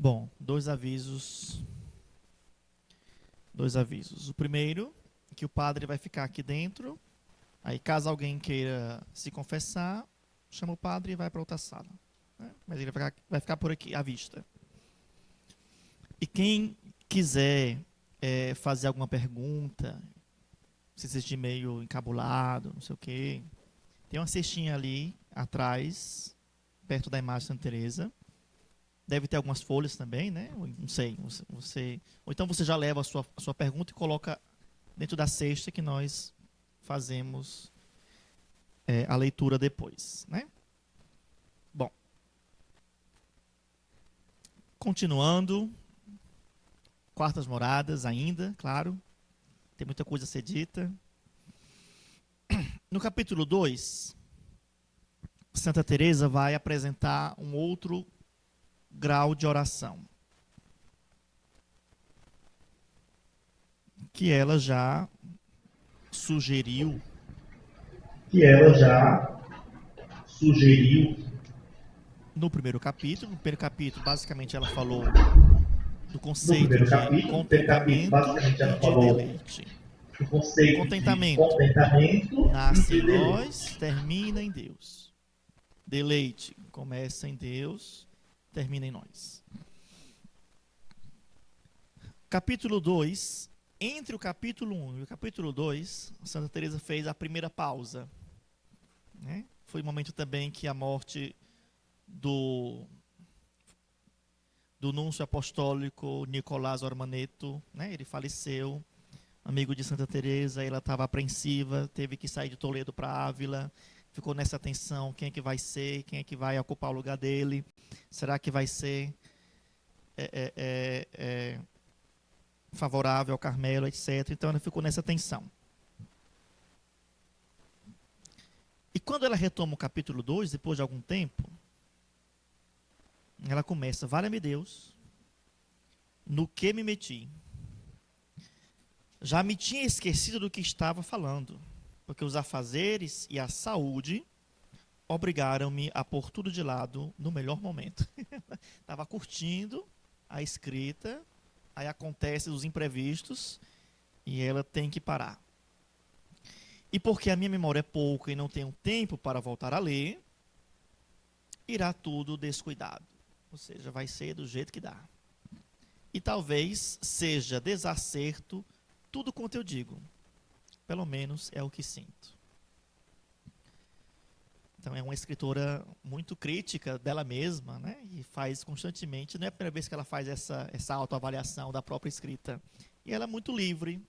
Bom, dois avisos. Dois avisos. O primeiro, que o padre vai ficar aqui dentro. Aí, caso alguém queira se confessar, chama o padre e vai para outra sala. Né? Mas ele vai ficar por aqui, à vista. E quem quiser fazer alguma pergunta, se sentir meio encabulado, não sei o quê, tem uma cestinha ali atrás, perto da imagem de Santa Teresa. Deve ter algumas folhas também, né? Não sei. Ou então você já leva a sua pergunta e coloca dentro da cesta que nós fazemos a leitura depois, né? Bom, continuando, quartas moradas ainda, claro. Tem muita coisa a ser dita. No capítulo 2, Santa Teresa vai apresentar um outro grau de oração, que ela já sugeriu que ela já sugeriu. no primeiro capítulo. No primeiro capítulo, basicamente, ela falou do No conceito primeiro de capítulo, contentamento basicamente e ela de falou deleite. do conceito de Contentamento contentamento e nasce em de deleite. nós, termina em Deus. Deleite começa em Deus, termina em nós. Capítulo 2, entre o capítulo 1 e o capítulo 2, Santa Teresa fez a primeira pausa. Né? Foi o momento também que a morte do núncio apostólico Nicolás Ormaneto, né? Ele faleceu, amigo de Santa Teresa, ela estava apreensiva, teve que sair de Toledo para Ávila, ficou nessa tensão, quem é que vai ser, quem é que vai ocupar o lugar dele, será que vai ser favorável ao Carmelo, etc. Então ela ficou nessa tensão. E quando ela retoma o capítulo 2, depois de algum tempo, ela começa: valha-me Deus, no que me meti. Já me tinha esquecido do que estava falando, porque os afazeres e a saúde obrigaram-me a pôr tudo de lado no melhor momento. Estava curtindo a escrita, aí acontecem os imprevistos e ela tem que parar. E porque a minha memória é pouca e não tenho tempo para voltar a ler, irá tudo descuidado. Ou seja, vai ser do jeito que dá. E talvez seja desacerto tudo quanto eu digo. Pelo menos é o que sinto. Então é uma escritora muito crítica dela mesma, né? E faz constantemente, não é a primeira vez que ela faz essa autoavaliação da própria escrita. E ela é muito livre,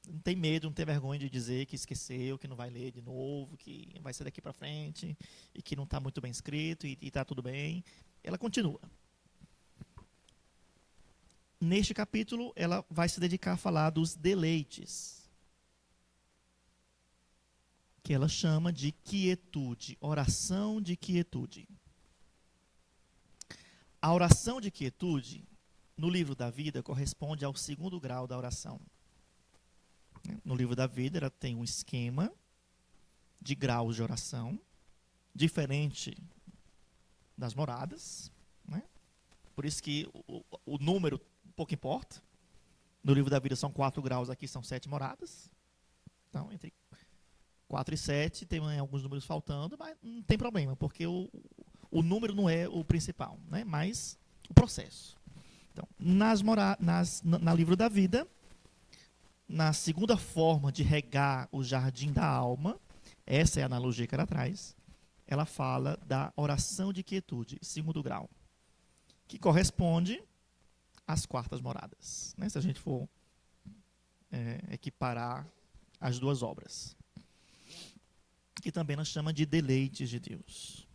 não tem medo, não tem vergonha de dizer que esqueceu, que não vai ler de novo, que vai ser daqui para frente, e que não está muito bem escrito, e está tudo bem. Ela continua. Neste capítulo, ela vai se dedicar a falar dos deleites, que ela chama de quietude, oração de quietude. A oração de quietude, no livro da vida, corresponde ao segundo grau da oração. No livro da vida, ela tem um esquema de graus de oração, diferente das moradas, né? Por isso que o número pouco importa. No livro da vida são 4 graus, aqui são 7 moradas. Então, entre 4 e 7, tem alguns números faltando, mas não tem problema, porque o número não é o principal, né? Mas o processo. Então, na livro da vida, na segunda forma de regar o jardim da alma, essa é a analogia que ela traz, ela fala da oração de quietude, segundo grau, que corresponde às quartas moradas, né? Se a gente for equiparar as duas obras, que também ela chama de deleites de Deus.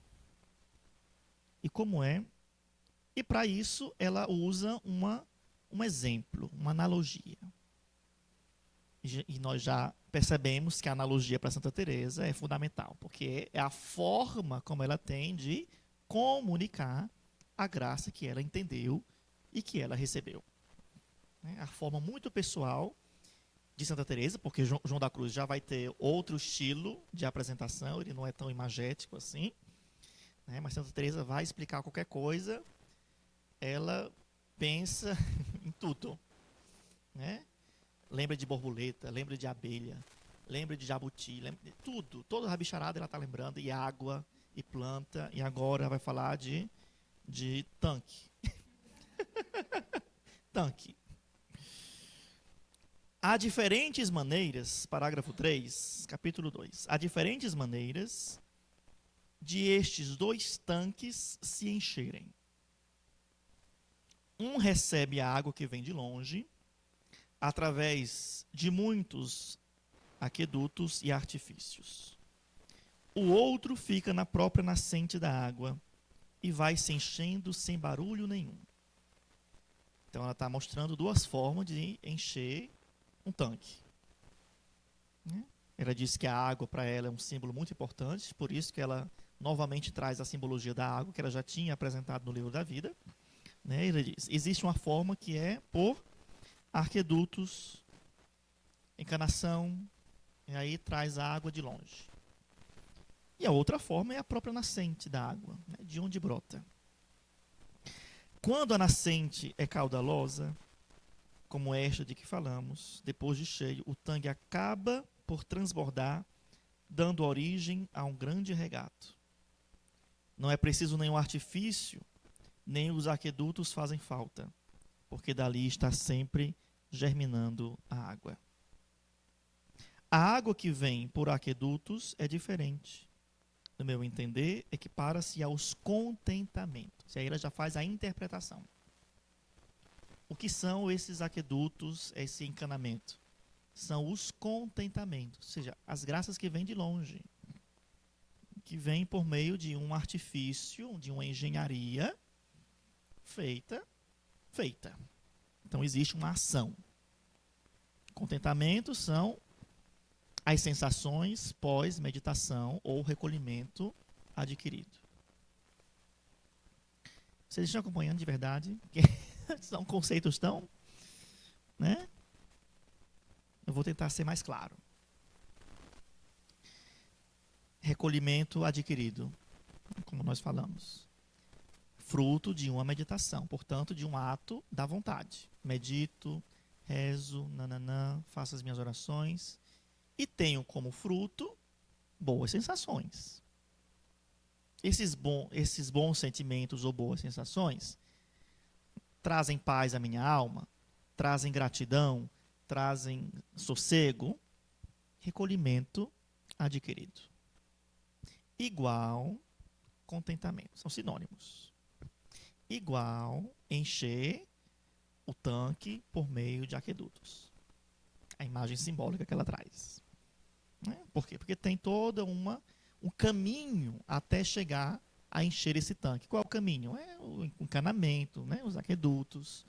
E como é? E para isso ela usa um exemplo, uma analogia. E nós já percebemos que a analogia para Santa Teresa é fundamental, porque é a forma como ela tem de comunicar a graça que ela entendeu e que ela recebeu. A forma muito pessoal de Santa Teresa, porque João da Cruz já vai ter outro estilo de apresentação, ele não é tão imagético assim, né? Mas Santa Teresa vai explicar qualquer coisa ela pensa em tudo, né? Lembra de borboleta, lembra de abelha, lembra de jabuti, lembra de tudo. Toda a bicharada ela está lembrando, e água, e planta, e agora vai falar de tanque. Tanque. Há diferentes maneiras, parágrafo 3, capítulo 2. Há diferentes maneiras de estes dois tanques se encherem. Um recebe a água que vem de longe, através de muitos aquedutos e artifícios. O outro fica na própria nascente da água e vai se enchendo sem barulho nenhum. Então ela está mostrando duas formas de encher um tanque. Ela diz que a água para ela é um símbolo muito importante, por isso que ela novamente traz a simbologia da água, que ela já tinha apresentado no livro da vida. Ele diz, existe uma forma que é por arquedutos, encanação, e aí traz a água de longe. E a outra forma é a própria nascente da água, de onde brota. Quando a nascente é caudalosa, como esta de que falamos, depois de cheio, o tanque acaba por transbordar, dando origem a um grande regato. Não é preciso nenhum artifício, nem os aquedutos fazem falta, porque dali está sempre germinando a água. A água que vem por aquedutos é diferente. No meu entender, equipara-se aos contentamentos. E aí ela já faz a interpretação. O que são esses aquedutos, esse encanamento? São os contentamentos, ou seja, as graças que vêm de longe, que vêm por meio de um artifício, de uma engenharia feita. Então existe uma ação. Contentamentos são as sensações pós-meditação ou recolhimento adquirido. Vocês estão acompanhando de verdade? São conceitos tão, né? Eu vou tentar ser mais claro. Recolhimento adquirido, como nós falamos. Fruto de uma meditação, portanto, de um ato da vontade. Medito, rezo, nananã, faço as minhas orações e tenho como fruto boas sensações. Esses bons sentimentos ou boas sensações trazem paz à minha alma, trazem gratidão, trazem sossego, recolhimento adquirido. Igual contentamento, são sinônimos. Igual encher o tanque por meio de aquedutos. A imagem simbólica que ela traz. Por quê? Porque tem todo um caminho até chegar a encher esse tanque. Qual é o caminho? É o encanamento, os aquedutos.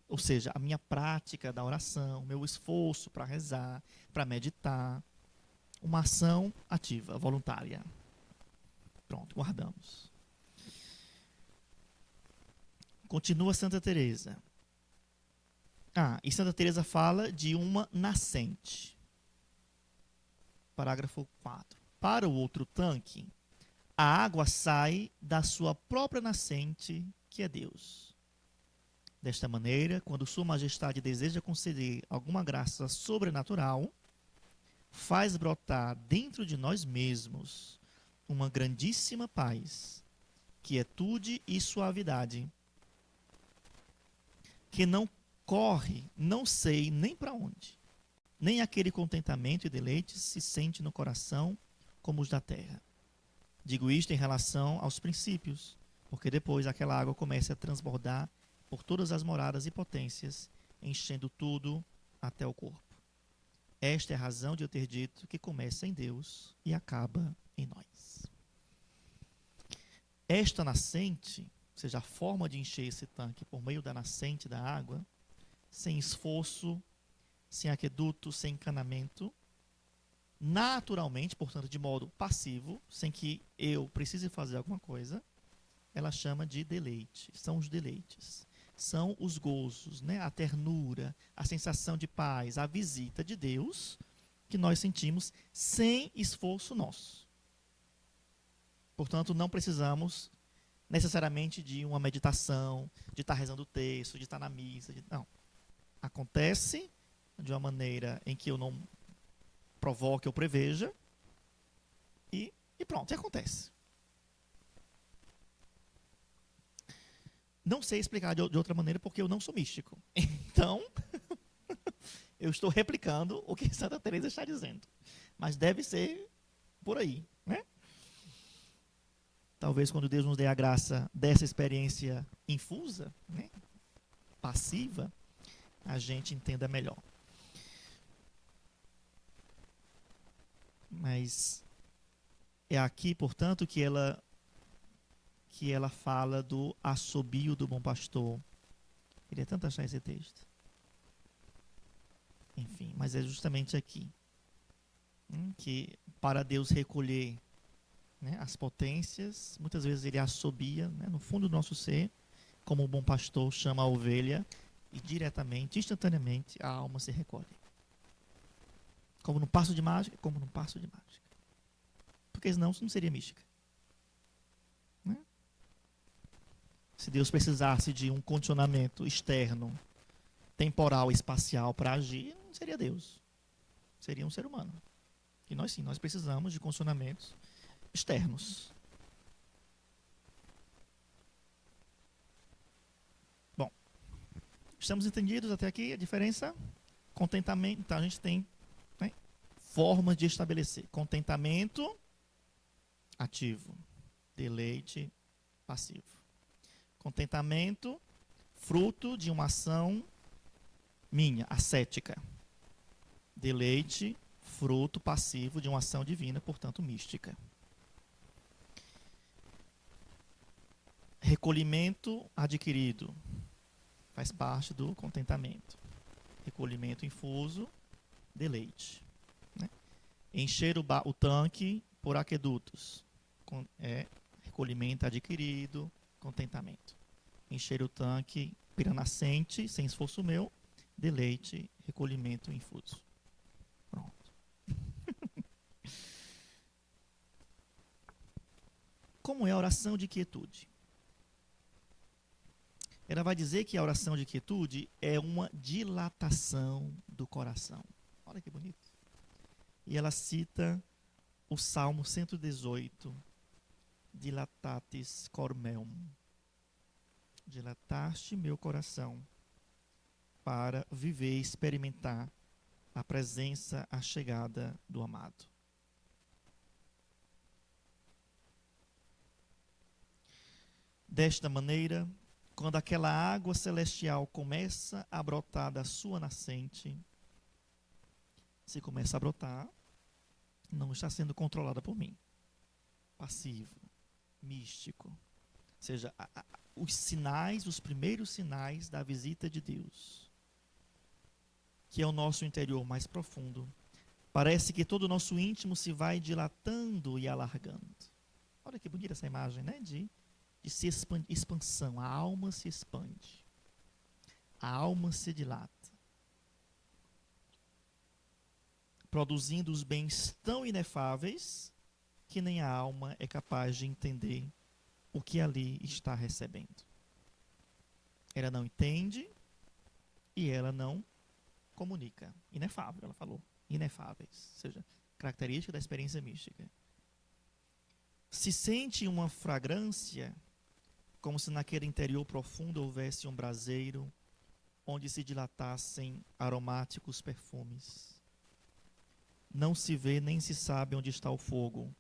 Ou seja, a minha prática da oração, meu esforço para rezar, para meditar. Uma ação ativa, voluntária. Pronto, guardamos. Continua Santa Teresa. E Santa Teresa fala de uma nascente. Parágrafo 4. Para o outro tanque, a água sai da sua própria nascente, que é Deus. Desta maneira, quando Sua Majestade deseja conceder alguma graça sobrenatural, faz brotar dentro de nós mesmos uma grandíssima paz, quietude e suavidade, que não corre, não sei nem para onde, nem aquele contentamento e deleite se sente no coração como os da terra. Digo isto em relação aos princípios, porque depois aquela água começa a transbordar por todas as moradas e potências, enchendo tudo até o corpo. Esta é a razão de eu ter dito que começa em Deus e acaba em nós. Esta nascente, ou seja, a forma de encher esse tanque por meio da nascente da água, sem esforço, sem aqueduto, sem encanamento, naturalmente, portanto, de modo passivo, sem que eu precise fazer alguma coisa, ela chama de deleite. São os deleites. São os gozos, a ternura, a sensação de paz, a visita de Deus que nós sentimos sem esforço nosso. Portanto, não precisamos necessariamente de uma meditação, de estar rezando o texto, de estar na missa. Não. Acontece de uma maneira em que eu não provoque ou preveja, e pronto, e acontece. Não sei explicar de outra maneira porque eu não sou místico. Então, eu estou replicando o que Santa Teresa está dizendo. Mas deve ser por aí, né? Talvez quando Deus nos dê a graça dessa experiência infusa, né, passiva, a gente entenda melhor. Mas é aqui, portanto, que ela fala do assobio do bom pastor. Queria tanto achar esse texto. Enfim, mas é justamente aqui que para Deus recolher, né, as potências, muitas vezes ele assobia, né, no fundo do nosso ser, como o bom pastor chama a ovelha, e diretamente, instantaneamente, a alma se recolhe. Como num passo de mágica, como num passo de mágica. Porque senão isso não seria mística. Né? Se Deus precisasse de um condicionamento externo, temporal e espacial para agir, não seria Deus. Seria um ser humano. E nós sim, nós precisamos de condicionamentos externos. Bom, estamos entendidos até aqui a diferença? Contentamento, então a gente tem, né, formas de estabelecer. Contentamento ativo, deleite passivo. Contentamento, fruto de uma ação minha, ascética. Deleite, fruto passivo de uma ação divina, portanto mística. Recolhimento adquirido, faz parte do contentamento. Recolhimento infuso, deleite. Né? Encher o tanque por aquedutos, recolhimento adquirido, contentamento. Encher o tanque pela nascente, sem esforço meu, deleite, recolhimento infuso. Pronto. Como é a oração de quietude? Ela vai dizer que a oração de quietude é uma dilatação do coração. Olha que bonito. E ela cita o Salmo 118, Dilatatis cor meum. Dilataste meu coração para viver e experimentar a presença, a chegada do amado. Desta maneira, quando aquela água celestial começa a brotar da sua nascente, se começa a brotar, não está sendo controlada por mim. Passivo, místico. Ou seja, os sinais, os primeiros sinais da visita de Deus, que é o nosso interior mais profundo. Parece que todo o nosso íntimo se vai dilatando e alargando. Olha que bonita essa imagem, né? De se expansão. A alma se expande. A alma se dilata. Produzindo os bens tão inefáveis que nem a alma é capaz de entender o que ali está recebendo. Ela não entende e ela não comunica. Inefável, ela falou. Inefáveis. Ou seja, característica da experiência mística. Se sente uma fragrância, como se naquele interior profundo houvesse um braseiro, onde se dilatassem aromáticos perfumes. Não se vê nem se sabe onde está o fogo,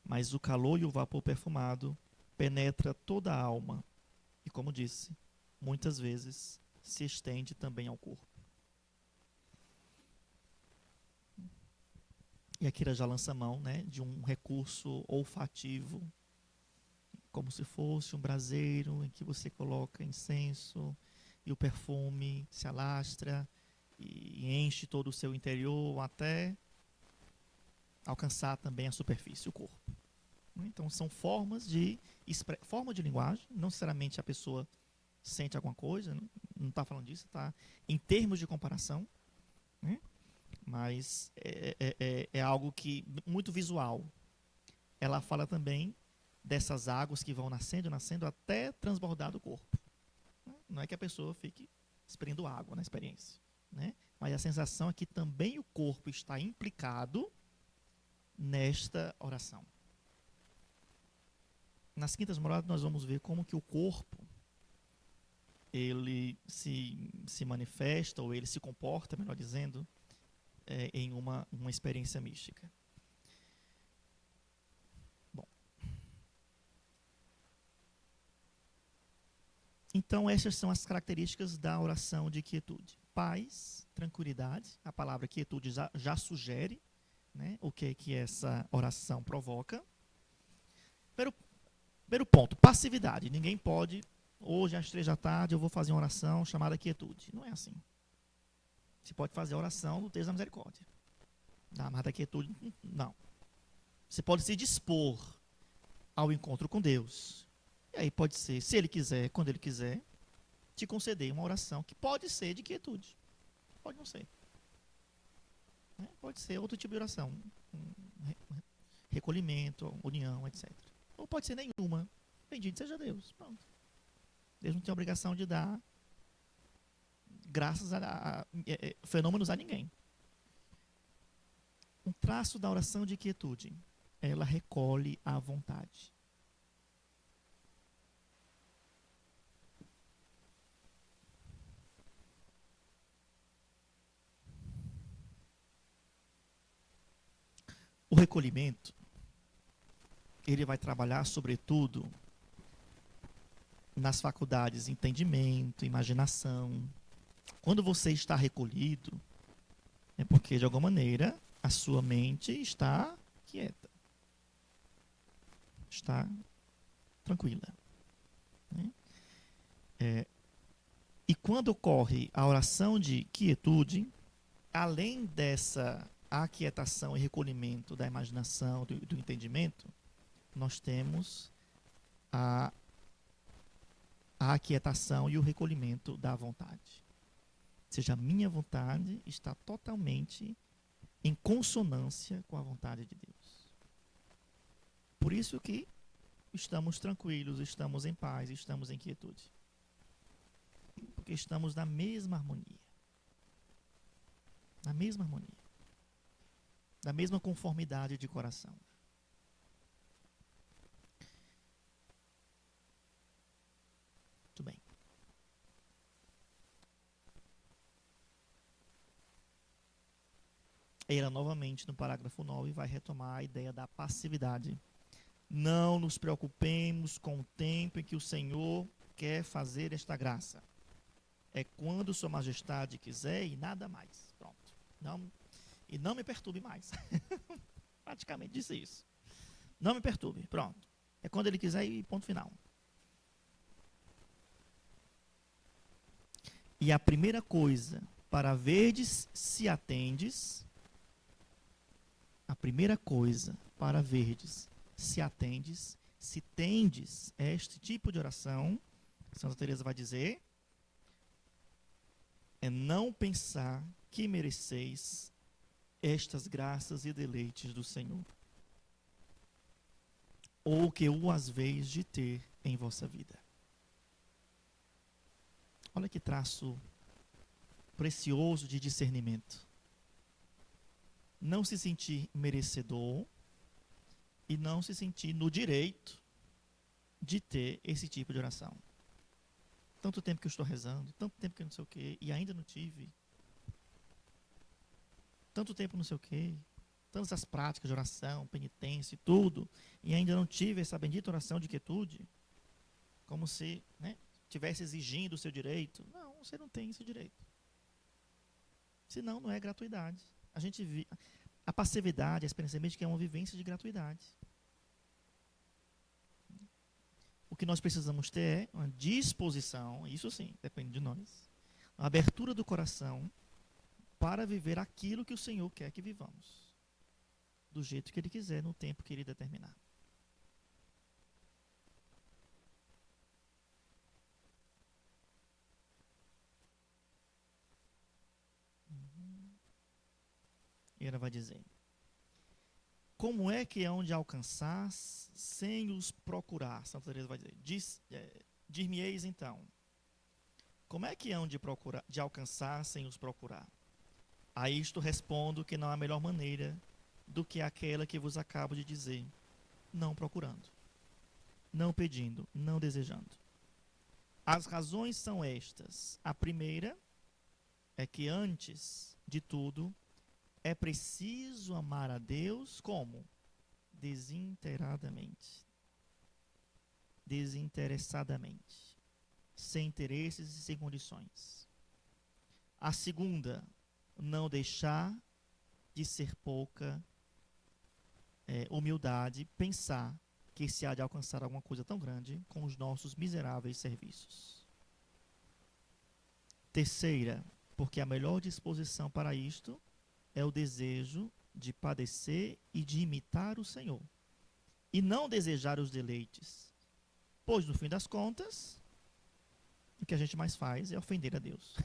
mas o calor e o vapor perfumado penetra toda a alma e, como disse, muitas vezes se estende também ao corpo. E aqui ela já lança mão, né, de um recurso olfativo, como se fosse um braseiro em que você coloca incenso e o perfume se alastra e enche todo o seu interior até alcançar também a superfície, o corpo. Então são forma de linguagem, não necessariamente a pessoa sente alguma coisa, não está falando disso, está em termos de comparação, né? Mas é algo que muito visual. Ela fala também dessas águas que vão nascendo, nascendo até transbordar do corpo. Não é que a pessoa fique experindo água na experiência, né? Mas a sensação é que também o corpo está implicado nesta oração. Nas quintas moradas nós vamos ver como que o corpo ele se manifesta, ou ele se comporta, melhor dizendo, em uma experiência mística. Bom. Então, essas são as características da oração de quietude. Paz, tranquilidade. A palavra quietude já sugere, né, o que essa oração provoca. Primeiro ponto, passividade. Ninguém pode, hoje às 3 da tarde eu vou fazer uma oração chamada quietude. Não é assim. Você pode fazer a oração do texto da misericórdia. Mas da quietude, não. Você pode se dispor ao encontro com Deus. E aí pode ser, se Ele quiser, quando Ele quiser, te conceder uma oração que pode ser de quietude. Pode não ser. Pode ser outro tipo de oração. Recolhimento, união, etc. Ou pode ser nenhuma. Bendito seja Deus. Pronto. Deus não tem a obrigação de dar graças a fenômenos a ninguém. Um traço da oração de quietude. Ela recolhe a vontade. O recolhimento, ele vai trabalhar, sobretudo, nas faculdades entendimento, imaginação. Quando você está recolhido, é porque, de alguma maneira, a sua mente está quieta. Está tranquila. E quando ocorre a oração de quietude, além dessa aquietação e recolhimento da imaginação, do entendimento, nós temos a aquietação e o recolhimento da vontade. Ou seja, a minha vontade está totalmente em consonância com a vontade de Deus. Por isso que estamos tranquilos, estamos em paz, estamos em quietude. Porque estamos na mesma harmonia. Na mesma harmonia. Da mesma conformidade de coração. Muito bem. Ela novamente no parágrafo 9 vai retomar a ideia da passividade. Não nos preocupemos com o tempo em que o Senhor quer fazer esta graça. É quando Sua Majestade quiser e nada mais. Pronto. E não me perturbe mais. Praticamente disse isso. Não me perturbe. Pronto. É quando Ele quiser e ponto final. E a primeira coisa, para verdes se atendes, a primeira coisa, para verdes se atendes, se tendes este tipo de oração, Santa Teresa vai dizer, é não pensar que mereceis estas graças e deleites do Senhor, ou que o haveis de ter em vossa vida. Olha que traço precioso de discernimento. Não se sentir merecedor e não se sentir no direito de ter esse tipo de oração. Tanto tempo que eu estou rezando, tanto tempo que eu não sei o quê, e ainda não tive. Tanto tempo não sei o quê, tantas as práticas de oração, penitência e tudo, e ainda não tive essa bendita oração de quietude, como se estivesse exigindo o seu direito. Não, você não tem esse direito. Senão não é gratuidade. A passividade, a experiência mística é uma vivência de gratuidade. O que nós precisamos ter é uma disposição, isso sim, depende de nós, uma abertura do coração para viver aquilo que o Senhor quer que vivamos, do jeito que Ele quiser, no tempo que Ele determinar. E ela vai dizer: Como é que é onde alcançar sem os procurar? Santa Teresa vai dizer. Dir-me-eis então. Como é que é onde procurar, de alcançar sem os procurar? A isto respondo que não há melhor maneira do que aquela que vos acabo de dizer. Não procurando, não pedindo, não desejando. As razões são estas. A primeira é que antes de tudo é preciso amar a Deus como? Desinteressadamente. Desinteressadamente. Sem interesses e sem condições. A segunda, não deixar de ser pouca humildade, pensar que se há de alcançar alguma coisa tão grande com os nossos miseráveis serviços. Terceira, porque a melhor disposição para isto é o desejo de padecer e de imitar o Senhor, e não desejar os deleites, pois no fim das contas, o que a gente mais faz é ofender a Deus.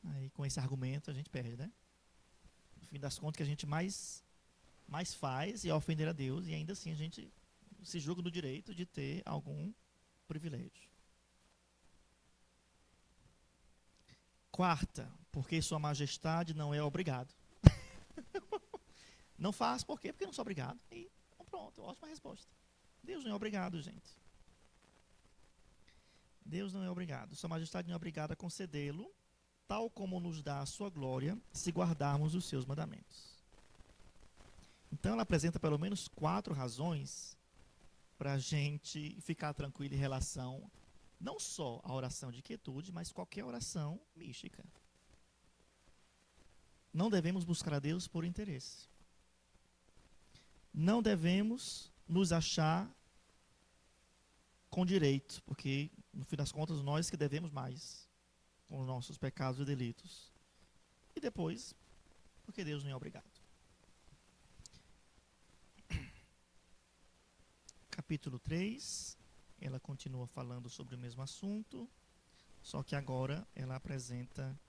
Aí com esse argumento a gente perde, né? No fim das contas, o que a gente mais faz é ofender a Deus, e ainda assim a gente se julga no direito de ter algum privilégio. Quarta, porque Sua Majestade não é obrigado. Não faz por quê? Porque não sou obrigado. E pronto, ótima resposta. Deus não é obrigado, gente. Deus não é obrigado. Sua Majestade não é obrigada a concedê-lo, tal como nos dá a sua glória, se guardarmos os seus mandamentos. Então ela apresenta pelo menos 4 razões para a gente ficar tranquilo em relação não só à oração de quietude, mas qualquer oração mística. Não devemos buscar a Deus por interesse. Não devemos nos achar com direito, porque no fim das contas nós que devemos mais com os nossos pecados e delitos. E depois, porque Deus não é obrigado. Capítulo 3, ela continua falando sobre o mesmo assunto, só que agora ela apresenta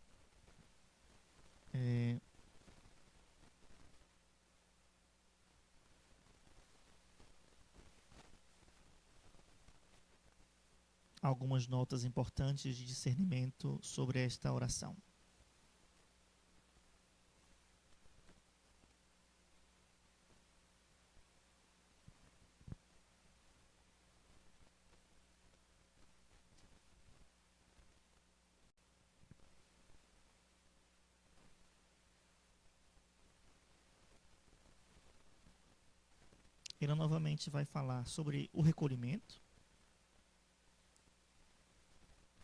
algumas notas importantes de discernimento sobre esta oração. Ela novamente vai falar sobre o recolhimento.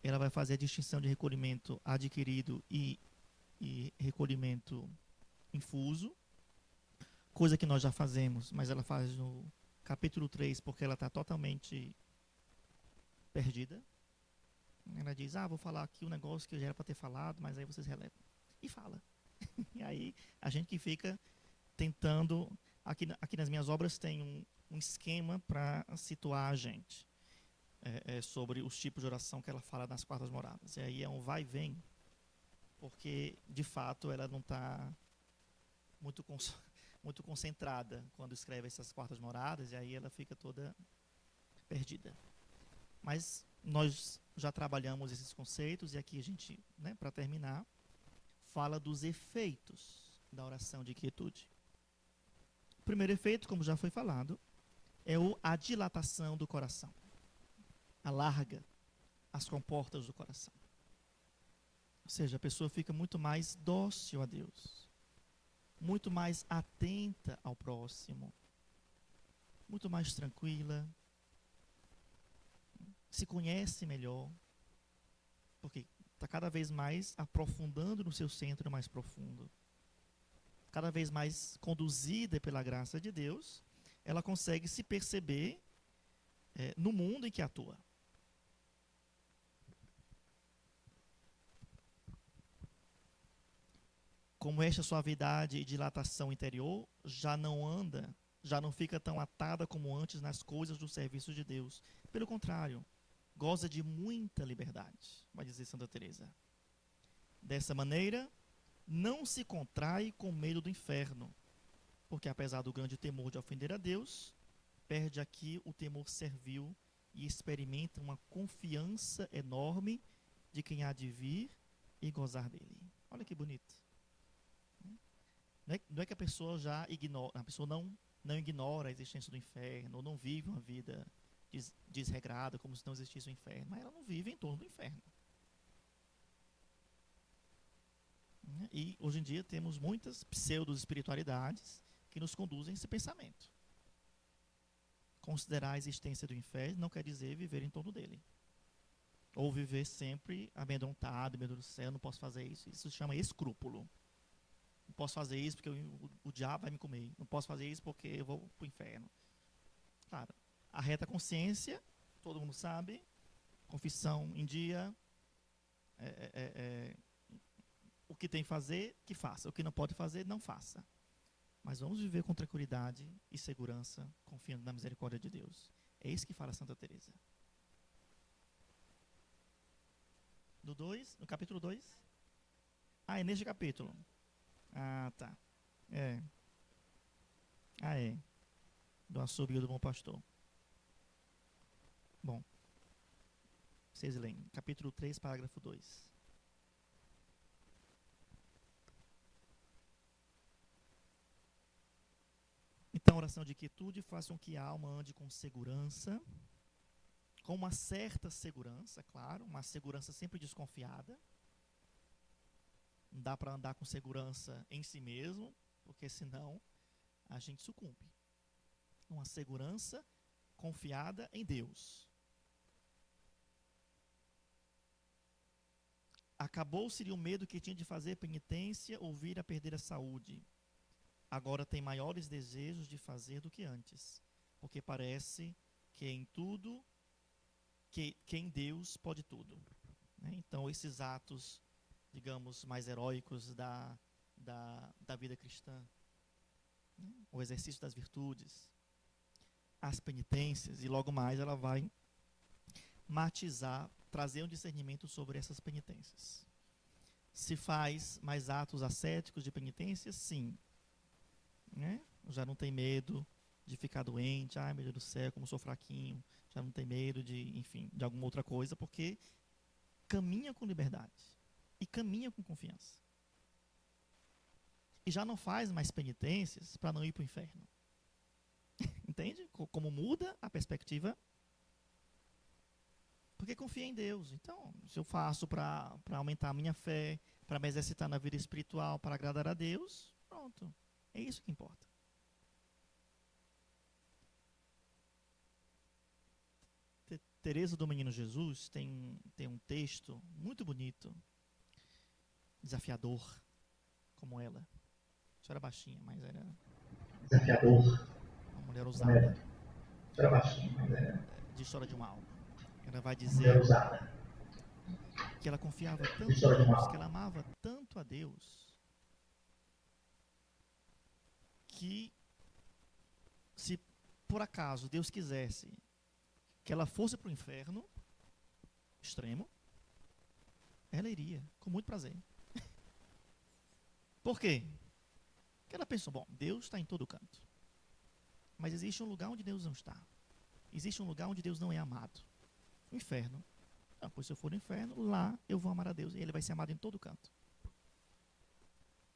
Ela vai fazer a distinção de recolhimento adquirido e recolhimento infuso, coisa que nós já fazemos, mas ela faz no capítulo 3 porque ela está totalmente perdida. Ela diz, vou falar aqui um negócio que eu já era para ter falado, mas aí vocês relevam. E fala. E aí a gente que fica tentando... Aqui nas minhas obras tem um esquema para situar a gente sobre os tipos de oração que ela fala nas quartas moradas. E aí é um vai e vem, porque de fato ela não está muito concentrada quando escreve essas quartas moradas, e aí ela fica toda perdida. Mas nós já trabalhamos esses conceitos, e aqui a gente, para terminar, fala dos efeitos da oração de quietude. O primeiro efeito, como já foi falado, é a dilatação do coração. Alarga as comportas do coração. Ou seja, a pessoa fica muito mais dócil a Deus, muito mais atenta ao próximo, muito mais tranquila, se conhece melhor, porque está cada vez mais aprofundando no seu centro mais profundo. Cada vez mais conduzida pela graça de Deus, ela consegue se perceber no mundo em que atua. Como esta suavidade e dilatação interior já não fica tão atada como antes nas coisas do serviço de Deus. Pelo contrário, goza de muita liberdade, vai dizer Santa Teresa. Dessa maneira, não se contrai com medo do inferno, porque apesar do grande temor de ofender a Deus, perde aqui o temor servil e experimenta uma confiança enorme de quem há de vir e gozar dele. Olha que bonito. Não é que a pessoa já ignora, a pessoa não ignora a existência do inferno, ou não vive uma vida desregrada, como se não existisse o inferno, mas ela não vive em torno do inferno. E hoje em dia temos muitas pseudo-espiritualidades que nos conduzem a esse pensamento. Considerar a existência do inferno não quer dizer viver em torno dele. Ou viver sempre amedrontado, medo do céu, não posso fazer isso. Isso se chama escrúpulo. Não posso fazer isso porque o diabo vai me comer. Não posso fazer isso porque eu vou para o inferno. Claro, a reta consciência, todo mundo sabe, confissão em dia, o que tem que fazer, que faça. O que não pode fazer, não faça. Mas vamos viver com tranquilidade e segurança, confiando na misericórdia de Deus. É isso que fala Santa Teresa. No capítulo 2? É neste capítulo. Tá. É. Do assobio do bom pastor. Bom. Vocês leem. Capítulo 3, parágrafo 2. Então, oração de quietude faz com que a alma ande com segurança, com uma certa segurança, claro, uma segurança sempre desconfiada. Não dá para andar com segurança em si mesmo, porque senão a gente sucumbe. Uma segurança confiada em Deus. Acabou-se-lhe o medo que tinha de fazer penitência ou vir a perder a saúde. Agora tem maiores desejos de fazer do que antes, porque parece que em tudo, que em Deus pode tudo. Então, esses atos, digamos, mais heróicos da vida cristã, o exercício das virtudes, as penitências, e logo mais ela vai matizar, trazer um discernimento sobre essas penitências. Se faz mais atos ascéticos de penitência, sim. Já não tem medo de ficar doente, ai meu Deus do céu, como sou fraquinho, já não tem medo de, enfim, de alguma outra coisa, porque caminha com liberdade e caminha com confiança. E já não faz mais penitências para não ir para o inferno. Entende? Como muda a perspectiva? Porque confia em Deus. Então, se eu faço para aumentar a minha fé, para me exercitar na vida espiritual, para agradar a Deus, pronto. É isso que importa. Teresa do Menino Jesus tem um texto muito bonito, desafiador, como ela. Só era baixinha, mas era... Desafiador. Uma mulher ousada. Só era baixinha, mas era... De História de uma Alma. Ela vai Mulher dizer ousada. que ela confiava De tanto em História de uma Deus, Alma. que ela amava tanto a Deus, que se por acaso Deus quisesse que ela fosse para o inferno extremo, ela iria, com muito prazer. Por quê? Porque ela pensou, bom, Deus está em todo canto. Mas existe um lugar onde Deus não está. Existe um lugar onde Deus não é amado. O inferno. Pois se eu for no inferno, lá eu vou amar a Deus. E Ele vai ser amado em todo canto.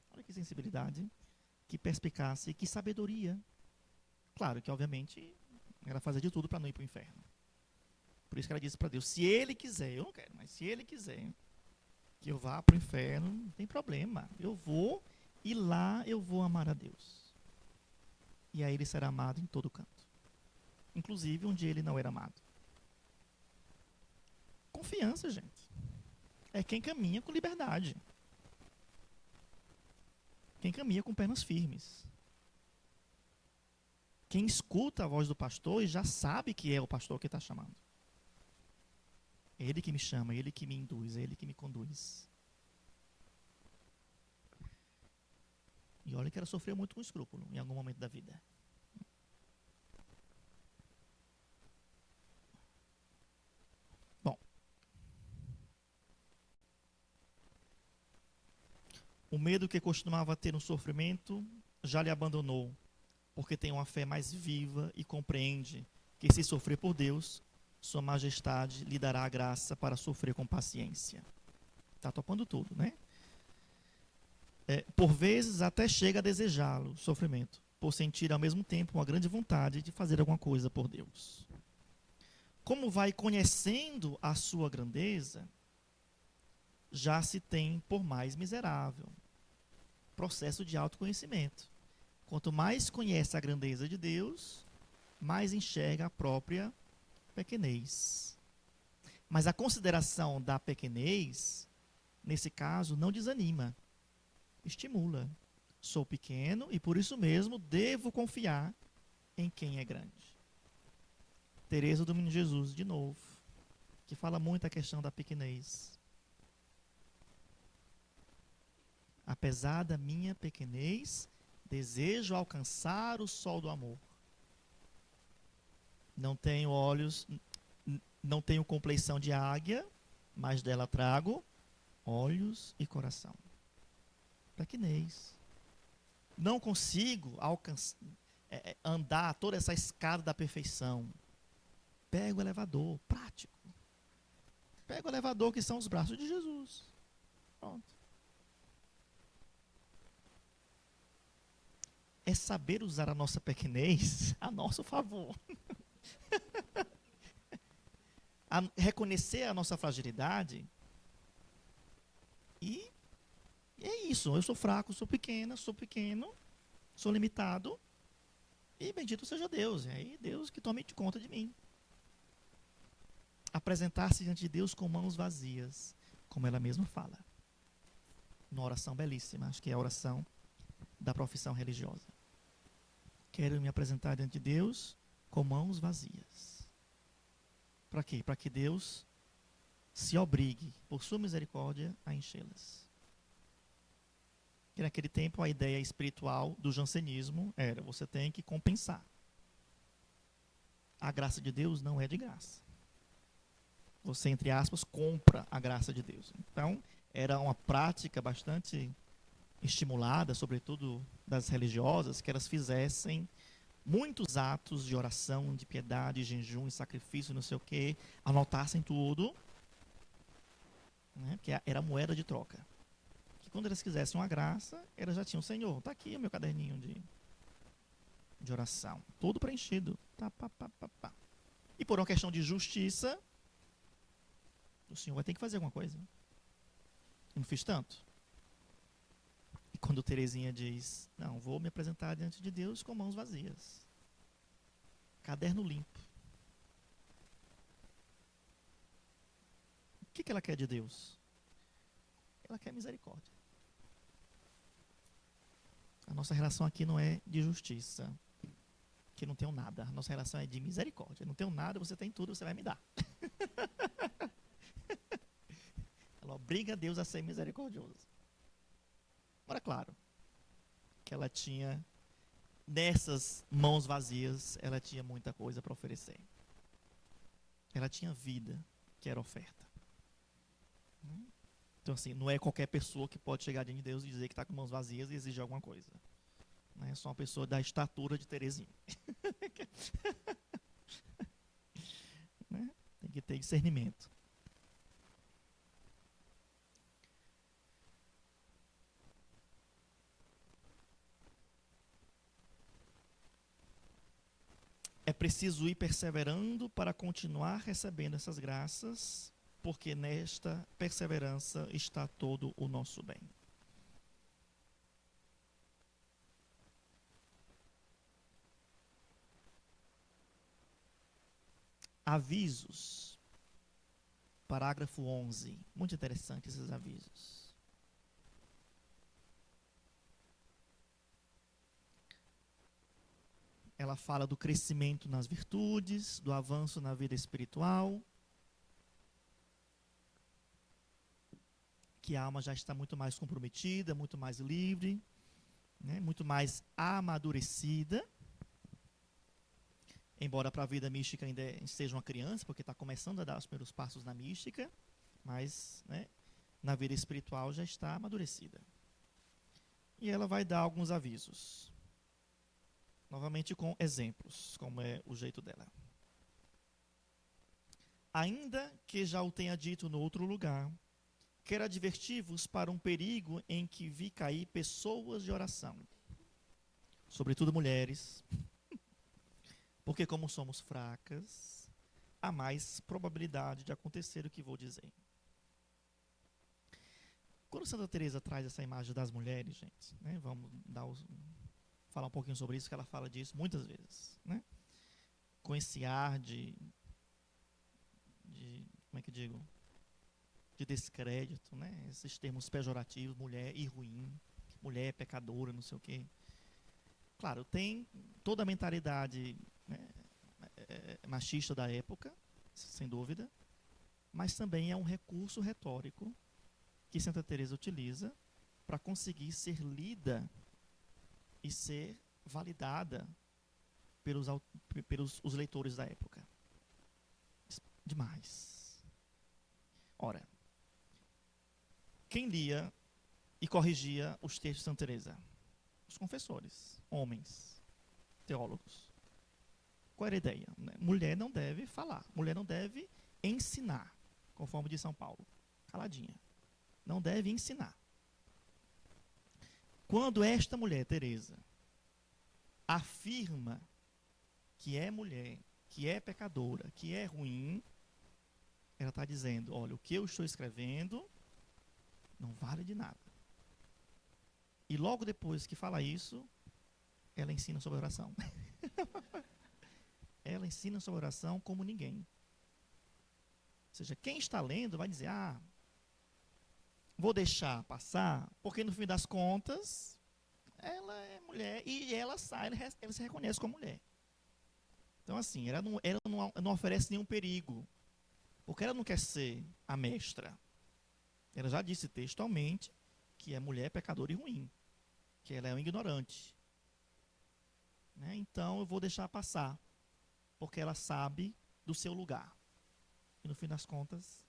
Olha que sensibilidade, que perspicácia e que sabedoria. Claro que, obviamente, ela fazia de tudo para não ir para o inferno. Por isso que ela disse para Deus, se Ele quiser, eu não quero, mas se Ele quiser que eu vá para o inferno, não tem problema. Eu vou e lá eu vou amar a Deus. E aí Ele será amado em todo canto. Inclusive onde Ele não era amado. Confiança, gente. É quem caminha com liberdade. Quem caminha com pernas firmes. Quem escuta a voz do pastor e já sabe que é o pastor que está chamando. É Ele que me chama, é Ele que me induz, é Ele que me conduz. E olha que ela sofreu muito com escrúpulo em algum momento da vida. Bom. O medo que costumava ter no sofrimento já lhe abandonou, porque tem uma fé mais viva e compreende que, se sofrer por Deus, Sua Majestade lhe dará a graça para sofrer com paciência. Está topando tudo, né? Por vezes até chega a desejá-lo, o sofrimento, por sentir ao mesmo tempo uma grande vontade de fazer alguma coisa por Deus. Como vai conhecendo a sua grandeza, já se tem por mais miserável. Processo de autoconhecimento. Quanto mais conhece a grandeza de Deus, mais enxerga a própria pequenez. Mas a consideração da pequenez, nesse caso, não desanima, estimula. Sou pequeno e por isso mesmo devo confiar em quem é grande. Teresa do Menino Jesus, de novo, que fala muito a questão da pequenez. Apesar da minha pequenez, desejo alcançar o sol do amor. Não tenho olhos, não tenho compleição de águia, mas dela trago olhos e coração. Pequenez. Não consigo andar toda essa escada da perfeição. Pega o elevador, prático. Pega o elevador, que são os braços de Jesus. Pronto. É saber usar a nossa pequenez a nosso favor. Reconhecer a nossa fragilidade. E é isso. Eu sou fraco, sou pequeno, sou limitado. E bendito seja Deus. É aí Deus que tome conta de mim. Apresentar-se diante de Deus com mãos vazias, como ela mesma fala. Uma oração belíssima, acho que é a oração da profissão religiosa. Quero me apresentar diante de Deus com mãos vazias. Para quê? Para que Deus se obrigue, por sua misericórdia, a enchê-las. Que naquele tempo a ideia espiritual do jansenismo era: você tem que compensar. A graça de Deus não é de graça. Você, entre aspas, compra a graça de Deus. Então, era uma prática bastante estimulada, sobretudo das religiosas, que elas fizessem muitos atos de oração, de piedade, jejum, sacrifício, não sei o quê, anotassem tudo, né, que era moeda de troca. Que quando elas quisessem uma graça, elas já tinham: Senhor, está aqui o meu caderninho de oração, todo preenchido. Tá, pá, pá, pá, pá. E por uma questão de justiça, o Senhor vai ter que fazer alguma coisa. Não fiz tanto. E quando Teresinha diz: não, vou me apresentar diante de Deus com mãos vazias, caderno limpo. O que ela quer de Deus? Ela quer misericórdia. A nossa relação aqui não é de justiça, que não tenho nada. A nossa relação é de misericórdia. Não tenho nada, você tem tudo, você vai me dar. Ela obriga Deus a ser misericordioso. Ora, claro, que ela tinha, nessas mãos vazias, ela tinha muita coisa para oferecer. Ela tinha vida, que era oferta. Então, assim, não é qualquer pessoa que pode chegar diante de Deus e dizer que está com mãos vazias e exigir alguma coisa. Não é só uma pessoa da estatura de Teresinha. Né? Tem que ter discernimento. É preciso ir perseverando para continuar recebendo essas graças, porque nesta perseverança está todo o nosso bem. Avisos. Parágrafo 11. Muito interessante esses avisos. Ela fala do crescimento nas virtudes, do avanço na vida espiritual, que a alma já está muito mais comprometida, muito mais livre, né, muito mais amadurecida. Embora para a vida mística ainda seja uma criança, porque está começando a dar os primeiros passos na mística, mas, né, na vida espiritual já está amadurecida. e ela vai dar alguns avisos. Novamente com exemplos, como é o jeito dela. Ainda que já o tenha dito no outro lugar, quero advertir-vos para um perigo em que vi cair pessoas de oração, sobretudo mulheres, porque como somos fracas, há mais probabilidade de acontecer o que vou dizer. Quando Santa Teresa traz essa imagem das mulheres, gente, né, vamos falar um pouquinho sobre isso, que ela fala disso muitas vezes, né? Com esse ar de como é que eu digo? De descrédito, né? Esses termos pejorativos, mulher e ruim, mulher pecadora, não sei o quê. Claro, tem toda a mentalidade, né, machista da época, sem dúvida, mas também é um recurso retórico que Santa Teresa utiliza para conseguir ser lida e ser validada pelos os leitores da época. Demais. Ora, quem lia e corrigia os textos de Santa Teresa? Os confessores, homens, teólogos. Qual era a ideia? Mulher não deve falar, mulher não deve ensinar, conforme diz São Paulo. Caladinha. Não deve ensinar. Quando esta mulher, Teresa, afirma que é mulher, que é pecadora, que é ruim, ela está dizendo, olha, o que eu estou escrevendo não vale de nada. E logo depois que fala isso, ela ensina sobre oração. Ela ensina sobre oração como ninguém. Ou seja, quem está lendo vai dizer, vou deixar passar, porque no fim das contas, ela é mulher e ela se reconhece como mulher. Então assim, ela não oferece nenhum perigo, porque ela não quer ser a mestra. Ela já disse textualmente que é mulher pecadora e ruim, que ela é um ignorante. Né? Então eu vou deixar passar, porque ela sabe do seu lugar. E no fim das contas,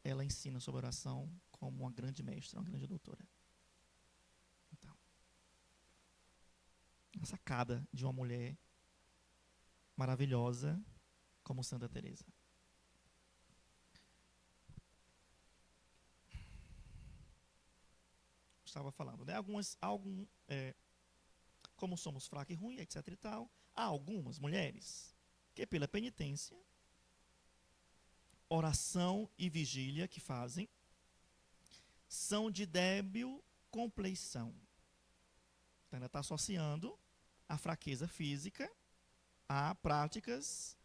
ela ensina sobre oração como uma grande mestra, uma grande doutora. Então, a sacada de uma mulher maravilhosa como Santa Teresa. Estava falando, né? Como somos fracos e ruins, etc e tal, há algumas mulheres que pela penitência, oração e vigília que fazem, são de débil compleição. Então, ela está associando a fraqueza física a práticas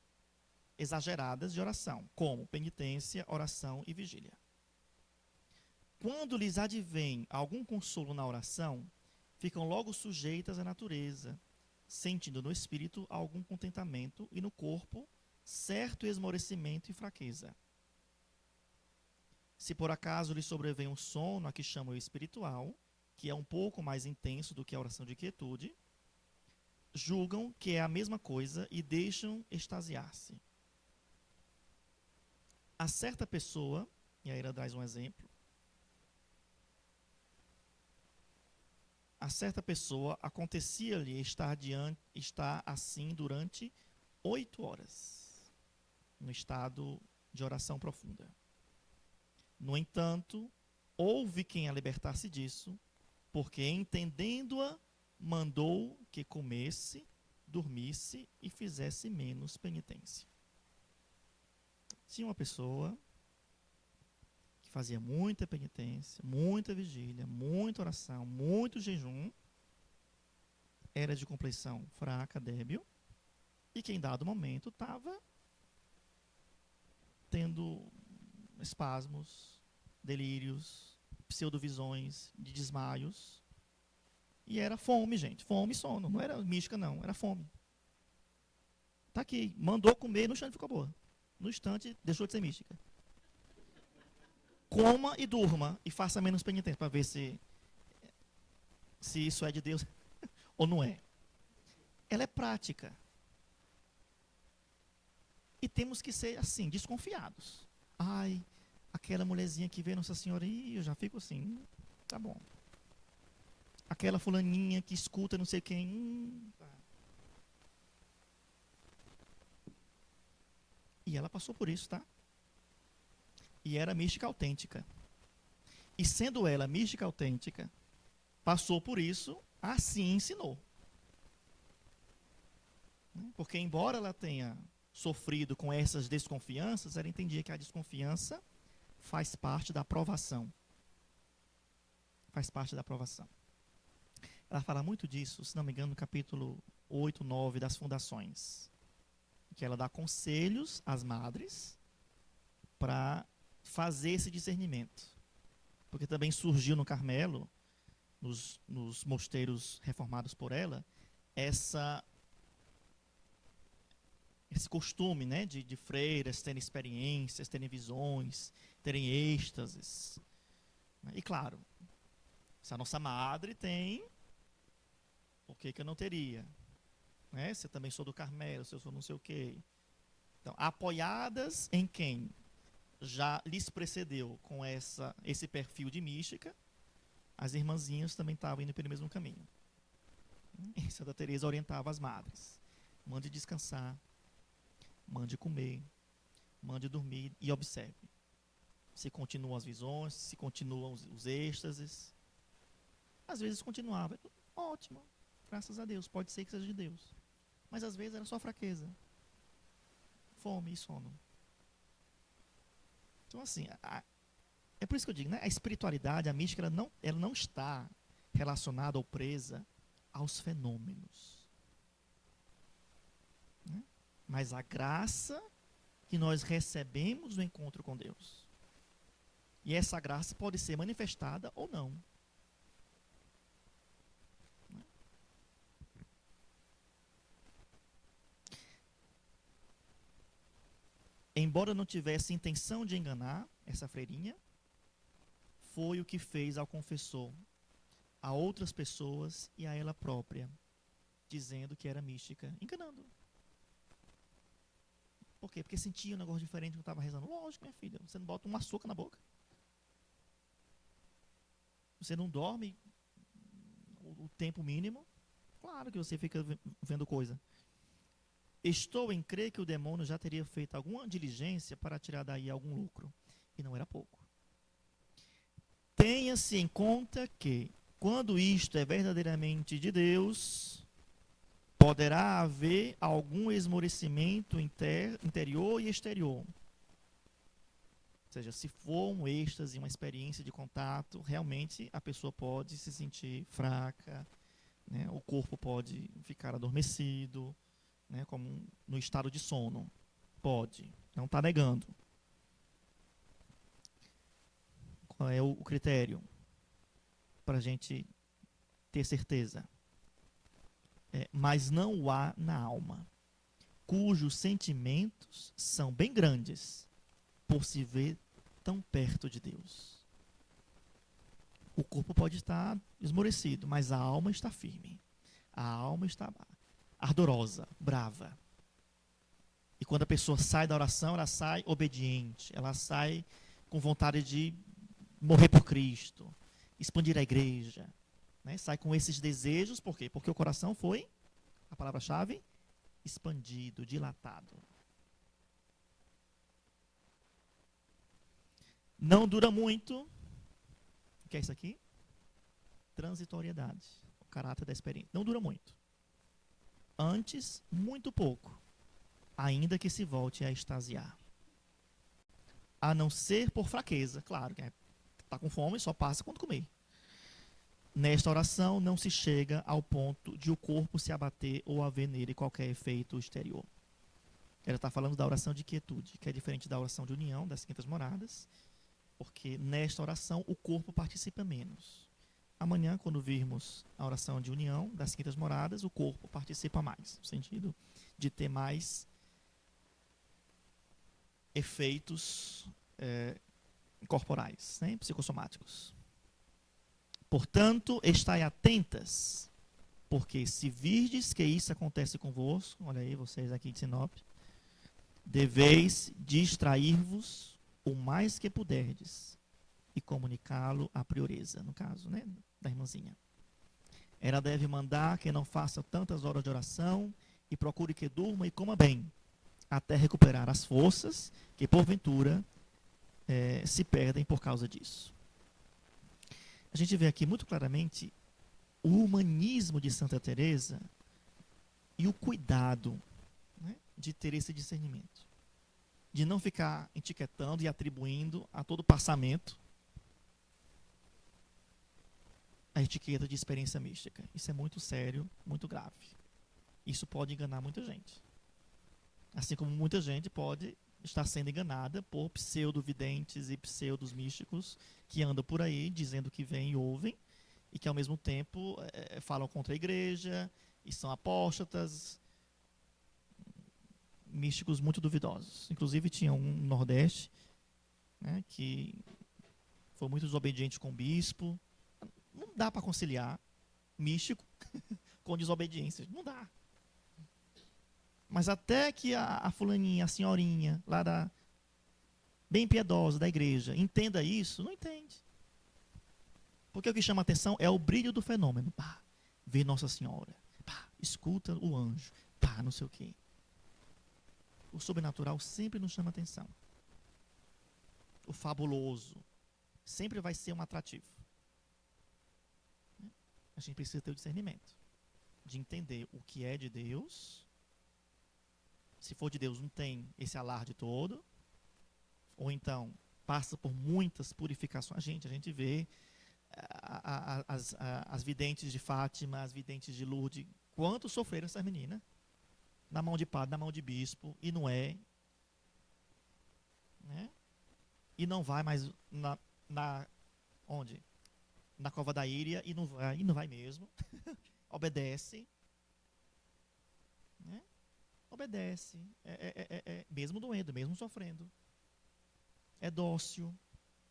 exageradas de oração, como penitência, oração e vigília. Quando lhes advém algum consolo na oração, ficam logo sujeitas à natureza, sentindo no espírito algum contentamento e no corpo certo esmorecimento e fraqueza. Se por acaso lhe sobrevém um sono, a que chamam espiritual, que é um pouco mais intenso do que a oração de quietude, julgam que é a mesma coisa e deixam extasiar-se. A certa pessoa, e aí ela traz um exemplo, a certa pessoa acontecia-lhe estar assim durante 8 horas, no estado de oração profunda. No entanto, houve quem a libertasse disso, porque entendendo-a, mandou que comesse, dormisse e fizesse menos penitência. Tinha uma pessoa que fazia muita penitência, muita vigília, muita oração, muito jejum, era de compleição fraca, débil, e que em dado momento estava tendo espasmos, delírios, pseudovisões, de desmaios. E era fome, gente. Fome e sono. Não era mística, não. Era fome. Tá aqui. Mandou comer, no instante ficou boa. No instante, deixou de ser mística. Coma e durma. E faça menos penitência, para ver se isso é de Deus ou não é. Ela é prática. E temos que ser, assim, desconfiados. Ai, aquela mulherzinha que vê Nossa Senhora, eu já fico assim, tá bom. aquela fulaninha que escuta não sei quem. Tá. E ela passou por isso, tá? E era mística autêntica. E sendo ela mística autêntica, passou por isso, assim ensinou. Porque embora ela tenha sofrido com essas desconfianças, ela entendia que a desconfiança faz parte da aprovação. Faz parte da aprovação. Ela fala muito disso, se não me engano, no capítulo 8, 9 das Fundações. Que ela dá conselhos às madres para fazer esse discernimento. Porque também surgiu no Carmelo, nos mosteiros reformados por ela, esse costume, né, de freiras terem experiências, terem visões, terem êxtases. E claro, se a nossa madre tem, por que eu não teria? Né? Se eu também sou do Carmelo, se eu sou não sei o quê. Então, apoiadas em quem já lhes precedeu com esse perfil de mística, as irmãzinhas também estavam indo pelo mesmo caminho. E Santa Teresa orientava as madres. Mande descansar, mande comer, mande dormir e observe. Se continuam as visões, se continuam os êxtases. Às vezes continuava. Ótimo, graças a Deus, pode ser que seja de Deus. Mas às vezes era só fraqueza, fome e sono. Então assim, é por isso que eu digo, né? A espiritualidade, a mística, ela não está relacionada ou presa aos fenômenos. Né? Mas a graça que nós recebemos no encontro com Deus. E essa graça pode ser manifestada ou não. Embora não tivesse intenção de enganar essa freirinha, foi o que fez ao confessor, a outras pessoas e a ela própria, dizendo que era mística, enganando. Por quê? Porque sentia um negócio diferente quando estava rezando. Lógico, minha filha, você não bota um açúcar na boca. Você não dorme o tempo mínimo. Claro que você fica vendo coisa. Estou em crer que o demônio já teria feito alguma diligência para tirar daí algum lucro. E não era pouco. Tenha-se em conta que, quando isto é verdadeiramente de Deus, poderá haver algum esmorecimento interior e exterior. Ou seja, se for um êxtase, uma experiência de contato, realmente a pessoa pode se sentir fraca, né? O corpo pode ficar adormecido, né? Como no estado de sono. Pode, não está negando. Qual é o critério para a gente ter certeza? Mas não o há na alma, cujos sentimentos são bem grandes, por se ver tão perto de Deus. O corpo pode estar esmorecido, mas a alma está firme. A alma está ardorosa, brava. E quando a pessoa sai da oração, ela sai obediente, ela sai com vontade de morrer por Cristo, expandir a igreja, né? Sai com esses desejos, por quê? Porque o coração foi, a palavra-chave, expandido, dilatado. Não dura muito. O que é isso aqui? Transitoriedade, o caráter da experiência. Não dura muito. Antes, muito pouco, ainda que se volte a extasiar. A não ser por fraqueza, claro, que está com fome, só passa quando comer. Nesta oração não se chega ao ponto de o corpo se abater ou haver nele qualquer efeito exterior. Ela está falando da oração de quietude, que é diferente da oração de união, das quintas moradas, porque nesta oração o corpo participa menos. Amanhã, quando virmos a oração de união das quintas moradas, o corpo participa mais, no sentido de ter mais efeitos corporais, né, psicossomáticos. Portanto, estai atentas, porque se virdes que isso acontece convosco, olha aí vocês aqui de Sinop, deveis distrair-vos o mais que puderdes e comunicá-lo à prioresa, no caso, né, da irmãzinha. Ela deve mandar que não faça tantas horas de oração e procure que durma e coma bem, até recuperar as forças que, porventura, se perdem por causa disso. A gente vê aqui muito claramente o humanismo de Santa Teresa e o cuidado, né, de ter esse discernimento, de não ficar etiquetando e atribuindo a todo passamento a etiqueta de experiência mística. Isso é muito sério, muito grave. Isso pode enganar muita gente. Assim como muita gente pode estar sendo enganada por pseudo-videntes e pseudos místicos que andam por aí dizendo que vêm e ouvem e que ao mesmo tempo falam contra a igreja e são apóstatas, místicos muito duvidosos. Inclusive tinha um no Nordeste, né, que foi muito desobediente com o bispo. Não dá para conciliar místico com desobediência. Não dá. Mas até que a fulaninha, a senhorinha, bem piedosa da igreja, entenda isso, não entende. Porque o que chama atenção é o brilho do fenômeno. Pá, vê Nossa Senhora. Pá, escuta o anjo. Pá, não sei o quê. O sobrenatural sempre nos chama atenção. O fabuloso sempre vai ser um atrativo. A gente precisa ter o discernimento de entender o que é de Deus. Se for de Deus, não tem esse alarde todo. Ou então, passa por muitas purificações. A gente vê as videntes de Fátima, as videntes de Lourdes, quanto sofreram essas meninas. Na mão de padre, na mão de bispo, e não é. Né? E não vai mais onde? Na cova da Íria, e não vai mesmo. Obedece. Né? Obedece. Mesmo doendo, mesmo sofrendo. É dócil.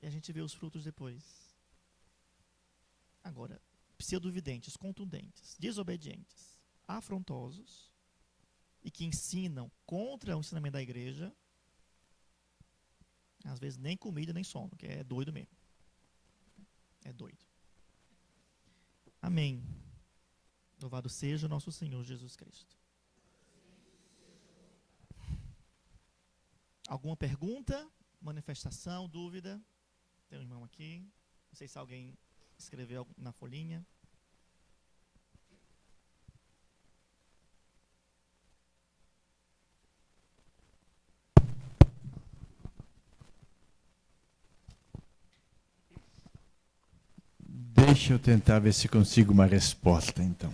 E a gente vê os frutos depois. Agora, pseudovidentes, contundentes, desobedientes, afrontosos, e que ensinam contra o ensinamento da igreja, às vezes nem comida nem sono, que é doido mesmo. É doido. Amém. Louvado seja o nosso Senhor Jesus Cristo. Alguma pergunta? Manifestação? Dúvida? Tem um irmão aqui. Não sei se alguém escreveu na folhinha. Deixa eu tentar ver se consigo uma resposta, então.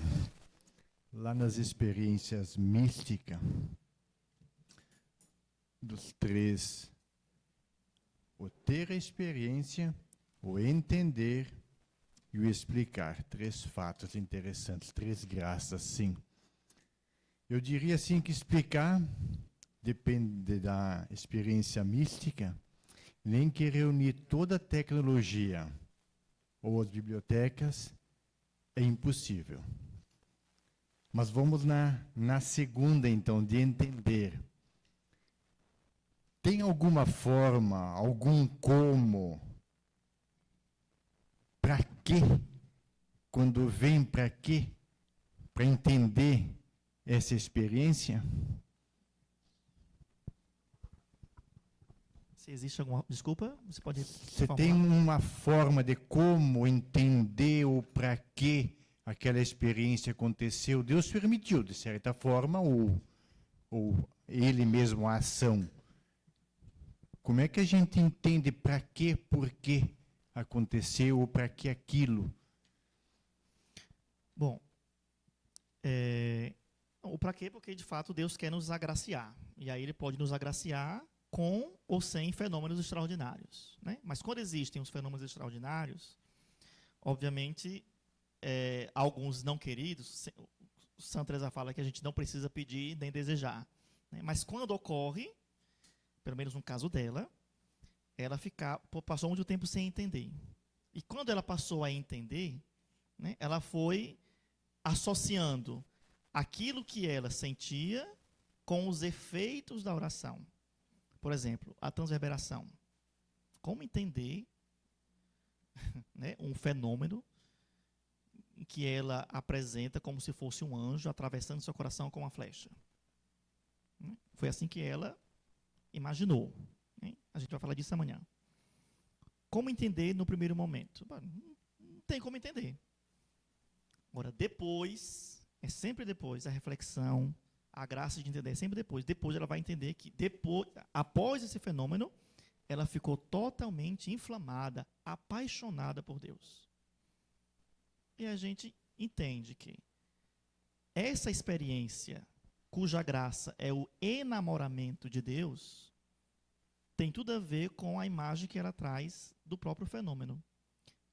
Lá nas experiências místicas, dos três, o ter a experiência, o entender e o explicar. Três fatos interessantes, três graças, sim. Eu diria assim que explicar depende da experiência mística, nem que reunir toda a tecnologia ou as bibliotecas, é impossível. Mas vamos na segunda, então, de entender. Tem alguma forma, algum como? Para quê? Quando vem para quê? Para entender essa experiência? Se existe alguma... Desculpa, você pode... Você tem uma forma de como entender o para que aquela experiência aconteceu? Deus permitiu, de certa forma, ou Ele mesmo a ação. Como é que a gente entende para quê, por que aconteceu, ou para que aquilo? Bom, o para quê? Porque, de fato, Deus quer nos agraciar. E aí Ele pode nos agraciar com ou sem fenômenos extraordinários. Né? Mas quando existem os fenômenos extraordinários, obviamente, alguns não queridos, Santa Teresa fala que a gente não precisa pedir nem desejar. Né? Mas quando ocorre, pelo menos no caso dela, ela passou muito tempo sem entender. E quando ela passou a entender, né, ela foi associando aquilo que ela sentia com os efeitos da oração. Por exemplo, a transverberação. Como entender, né, um fenômeno em que ela apresenta como se fosse um anjo atravessando seu coração com uma flecha. Foi assim que ela imaginou. A gente vai falar disso amanhã. Como entender no primeiro momento? Não tem como entender. Agora, depois, é sempre depois, a reflexão, a graça de entender é sempre depois. Depois ela vai entender que, após esse fenômeno, ela ficou totalmente inflamada, apaixonada por Deus. E a gente entende que essa experiência, cuja graça é o enamoramento de Deus, tem tudo a ver com a imagem que ela traz do próprio fenômeno.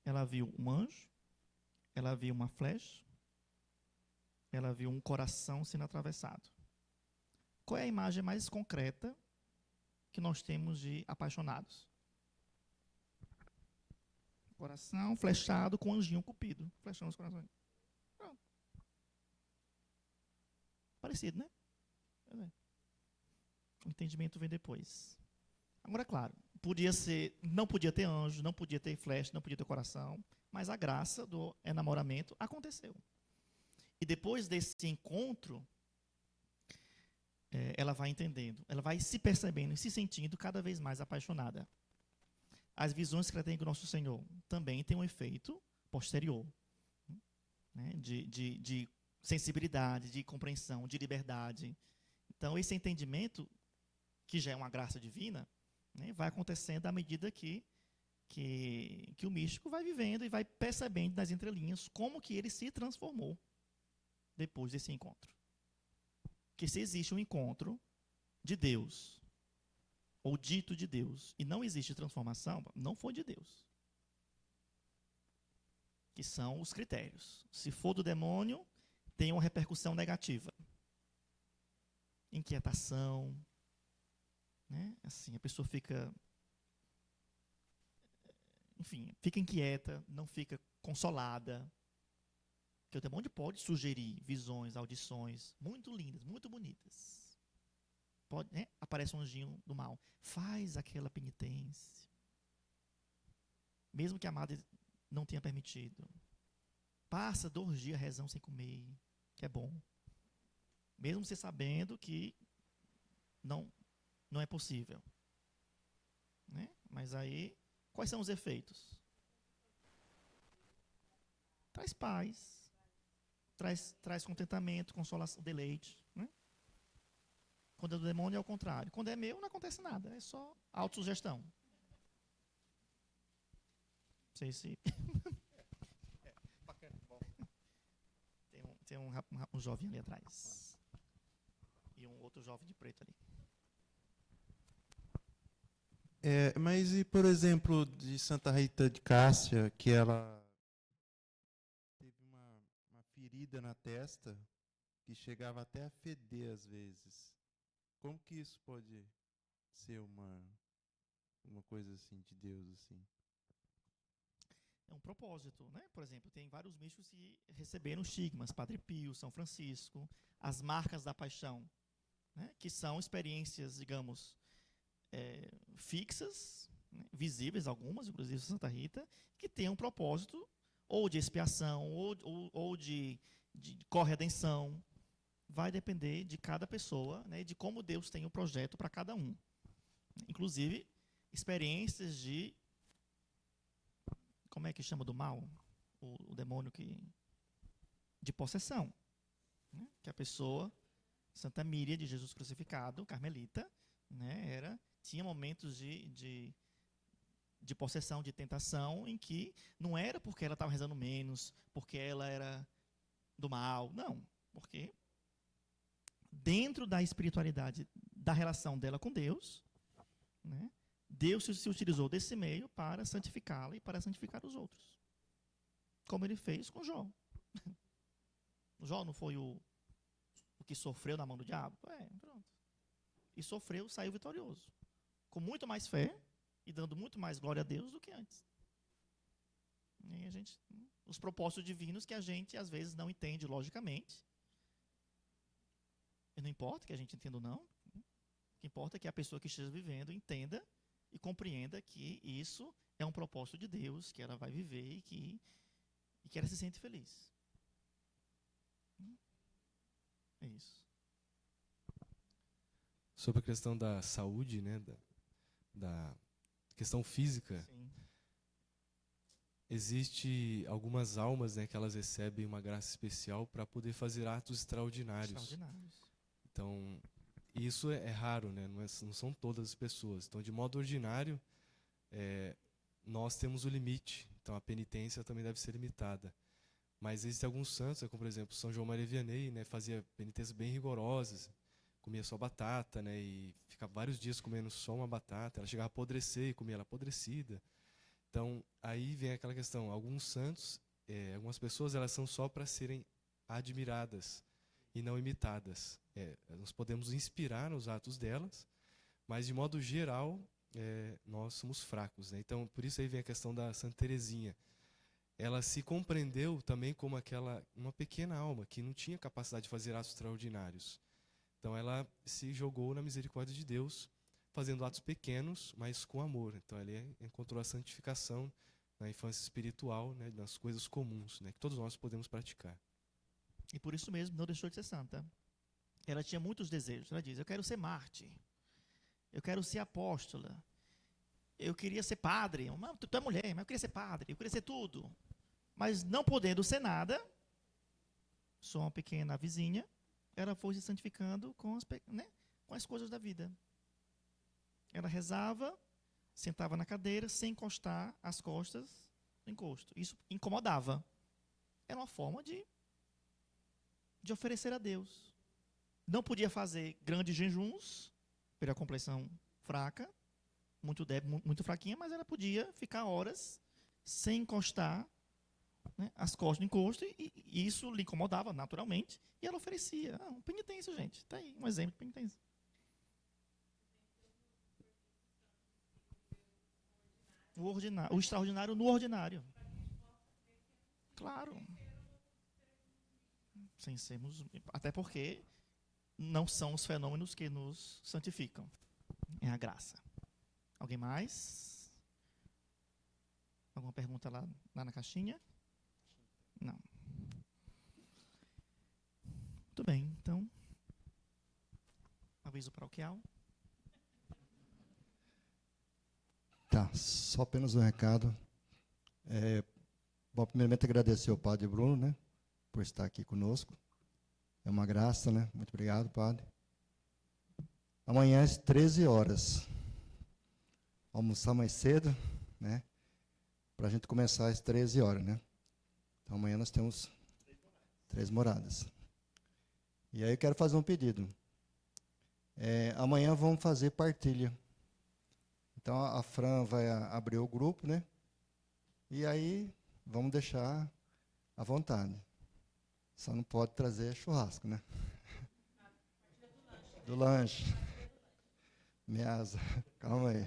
Ela viu um anjo, ela viu uma flecha, ela viu um coração sendo atravessado. Qual é a imagem mais concreta que nós temos de apaixonados? Coração flechado com um anjinho cupido, flechando os corações. Pronto. Parecido, né? O entendimento vem depois. Agora, claro, não podia ter anjo, não podia ter flecha, não podia ter coração, mas a graça do enamoramento aconteceu. E depois desse encontro, ela vai entendendo, ela vai se percebendo e se sentindo cada vez mais apaixonada. As visões que ela tem com o nosso Senhor também têm um efeito posterior, né, de sensibilidade, de compreensão, de liberdade. Então, esse entendimento, que já é uma graça divina, né, vai acontecendo à medida que o místico vai vivendo e vai percebendo nas entrelinhas como que ele se transformou depois desse encontro. Que se existe um encontro de Deus, ou dito de Deus, e não existe transformação, não foi de Deus. Que são os critérios. Se for do demônio, tem uma repercussão negativa. Inquietação, né? Assim, a pessoa fica, enfim, fica inquieta, não fica consolada. Porque o demônio pode sugerir visões, audições muito lindas, muito bonitas. Pode, né? Aparece um anjinho do mal. Faz aquela penitência. Mesmo que a madre não tenha permitido. Passa 2 dias rezando sem comer, que é bom. Mesmo você sabendo que não é possível. Né? Mas aí, quais são os efeitos? Traz paz, traz contentamento, consolação, deleite. Né? Quando é do demônio é o contrário. Quando é meu, não acontece nada, é só autossugestão. Não sei se... Bacana, bom. Tem um jovem ali atrás. E um outro jovem de preto ali. Mas e, por exemplo, de Santa Rita de Cássia, que ela teve uma ferida na testa que chegava até a feder às vezes. Como que isso pode ser uma coisa assim de Deus assim? É um propósito, né? Por exemplo, tem vários místicos que receberam estigmas, Padre Pio, São Francisco, as marcas da paixão, né? Que são experiências, digamos, fixas, né? Visíveis algumas, inclusive Santa Rita, que têm um propósito ou de expiação ou de corredenção. Vai depender de cada pessoa, né? De como Deus tem o projeto para cada um. Inclusive, experiências de... Como é que chama do mal? O demônio de possessão. Né? Que a pessoa, Santa Míria de Jesus crucificado, carmelita, né, tinha momentos de possessão, de tentação, em que não era porque ela estava rezando menos, porque ela era do mal. Não, porque dentro da espiritualidade, da relação dela com Deus, né, Deus se utilizou desse meio para santificá-la e para santificar os outros. Como ele fez com Jó. Jó não foi o que sofreu na mão do diabo? Pronto. E sofreu, saiu vitorioso. Com muito mais fé e dando muito mais glória a Deus do que antes. E os propósitos divinos que a gente às vezes não entende logicamente. E não importa que a gente entenda ou não. O que importa é que a pessoa que esteja vivendo entenda e compreenda que isso é um propósito de Deus, que ela vai viver e que ela se sente feliz. É isso. Sobre a questão da saúde, né, da questão física, Sim. existe algumas almas, né, que elas recebem uma graça especial para poder fazer atos extraordinários. Extraordinários. Então, isso é raro, né? Não são todas as pessoas. Então, de modo ordinário, nós temos o limite. Então, a penitência também deve ser limitada. Mas existem alguns santos, como por exemplo São João Maria Vianney, né, fazia penitências bem rigorosas, comia só batata, né, e ficava vários dias comendo só uma batata. Ela chegava a apodrecer e comia ela apodrecida. Então, aí vem aquela questão. Alguns santos, algumas pessoas, elas são só para serem admiradas e não imitadas. Nós podemos inspirar nos atos delas, mas de modo geral, nós somos fracos, né? Então, por isso aí vem a questão da Santa Teresinha. Ela se compreendeu também como uma pequena alma que não tinha capacidade de fazer atos extraordinários. Então, ela se jogou na misericórdia de Deus, fazendo atos pequenos, mas com amor. Então, ela encontrou a santificação na infância espiritual, né, nas coisas comuns, né, que todos nós podemos praticar. E por isso mesmo não deixou de ser santa. Ela tinha muitos desejos. Ela diz: eu quero ser Marte, eu quero ser apóstola, eu queria ser padre. Tu é mulher, mas eu queria ser padre, eu queria ser tudo. Mas não podendo ser nada, sou uma pequena vizinha, ela foi se santificando com as coisas da vida. Ela rezava, sentava na cadeira, sem encostar as costas no encosto. Isso incomodava. Era uma forma de oferecer a Deus. Não podia fazer grandes jejuns, pela complexão fraca, muito débil, muito fraquinha, mas ela podia ficar horas sem encostar, né, as costas no encosto, e isso lhe incomodava naturalmente, e ela oferecia. Penitência, gente. Está aí um exemplo de penitência. O extraordinário no ordinário. Claro. Sem sermos, até porque não são os fenômenos que nos santificam. É a graça. Alguém mais? Alguma pergunta lá na caixinha? Não. Muito bem, então. Aviso paroquial. Tá, só apenas um recado. Bom, primeiramente agradecer ao Padre Bruno, né, por estar aqui conosco. É uma graça, né? Muito obrigado, Padre. Amanhã às 13 horas. Almoçar mais cedo, né? Para a gente começar às 13 horas, né? Então amanhã nós temos 3 moradas. E aí eu quero fazer um pedido. Amanhã vamos fazer partilha. Então a Fran vai abrir o grupo, né? E aí vamos deixar à vontade. Só não pode trazer churrasco, né? Do lanche. Measa, calma aí.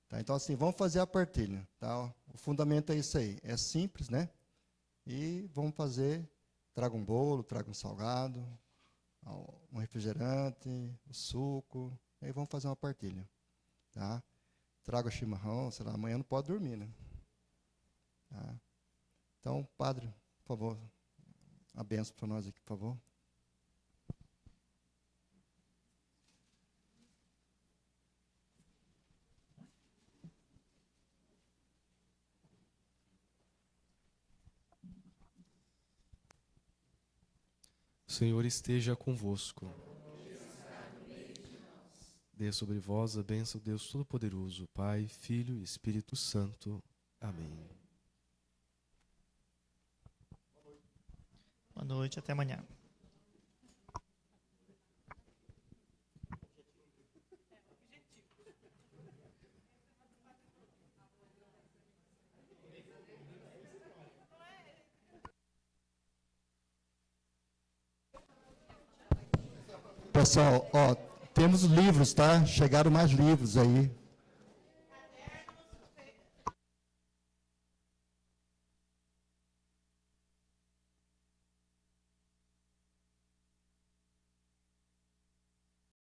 Tá, então assim, vamos fazer a partilha. Tá? O fundamento é isso aí. É simples, né? E vamos fazer, traga um bolo, traga um salgado, um refrigerante, um suco, aí vamos fazer uma partilha. Tá? Traga chimarrão, sei lá, amanhã não pode dormir, né? Tá? Então, Padre, por favor, a bênção para nós aqui, por favor. O Senhor esteja convosco. Dê sobre vós a bênção de Deus Todo-Poderoso, Pai, Filho e Espírito Santo. Amém. Boa noite, até amanhã. Pessoal, temos livros, tá? Chegaram mais livros aí.